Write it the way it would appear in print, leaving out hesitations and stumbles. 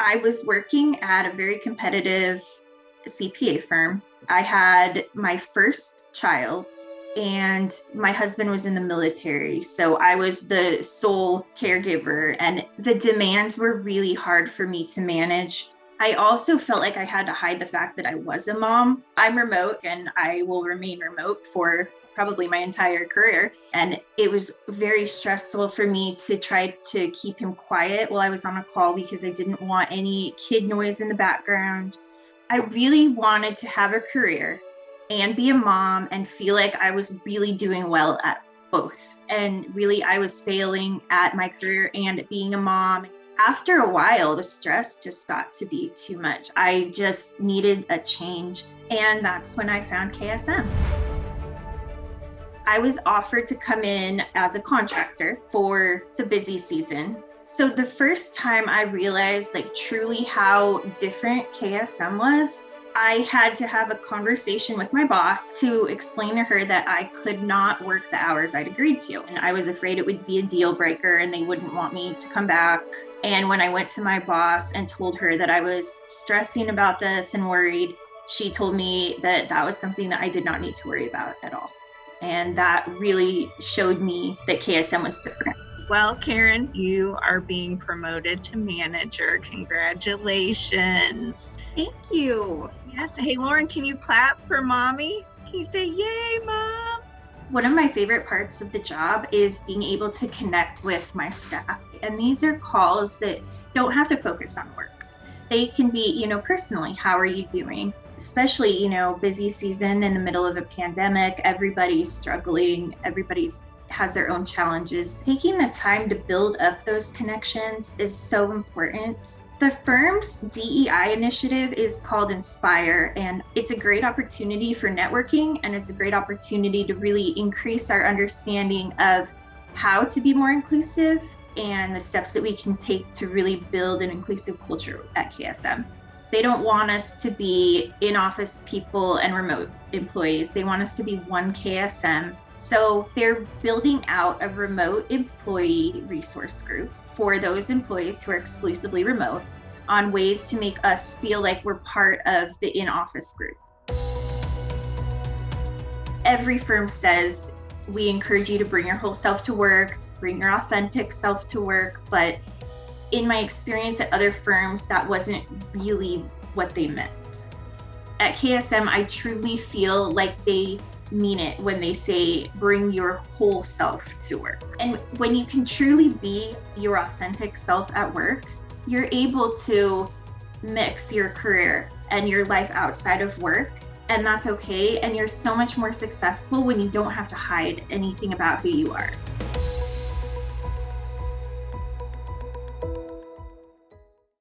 I was working at a very competitive CPA firm. I had my first child and my husband was in the military. So I was the sole caregiver and the demands were really hard for me to manage. I also felt like I had to hide the fact that I was a mom. I'm remote and I will remain remote for probably my entire career. And it was very stressful for me to try to keep him quiet while I was on a call because I didn't want any kid noise in the background. I really wanted to have a career and be a mom and feel like I was really doing well at both. And really, I was failing at my career and at being a mom. After a while, the stress just got to be too much. I just needed a change. And that's when I found KSM. I was offered to come in as a contractor for the busy season. So the first time I realized truly how different KSM was, I had to have a conversation with my boss to explain to her that I could not work the hours I'd agreed to. And I was afraid it would be a deal breaker and they wouldn't want me to come back. And when I went to my boss and told her that I was stressing about this and worried, she told me that that was something that I did not need to worry about at all. And that really showed me that KSM was different. Well, Karen, you are being promoted to manager. Congratulations. Thank you. Yes. Hey, Lauren, can you clap for mommy? Can you say, yay, mom? One of my favorite parts of the job is being able to connect with my staff. And these are calls that don't have to focus on work. They can be, personally, how are you doing? Especially, busy season in the middle of a pandemic, everybody's struggling, everybody's has their own challenges. Taking the time to build up those connections is so important. The firm's DEI initiative is called Inspire, and it's a great opportunity for networking, and it's a great opportunity to really increase our understanding of how to be more inclusive and the steps that we can take to really build an inclusive culture at KSM. They don't want us to be in-office people and remote employees. They want us to be one KSM. So they're building out a remote employee resource group for those employees who are exclusively remote on ways to make us feel like we're part of the in-office group. Every firm says, we encourage you to bring your whole self to work, to bring your authentic self to work, but in my experience at other firms, that wasn't really what they meant. At KSM, I truly feel like they mean it when they say, bring your whole self to work. And when you can truly be your authentic self at work, you're able to mix your career and your life outside of work. And that's okay. And you're so much more successful when you don't have to hide anything about who you are.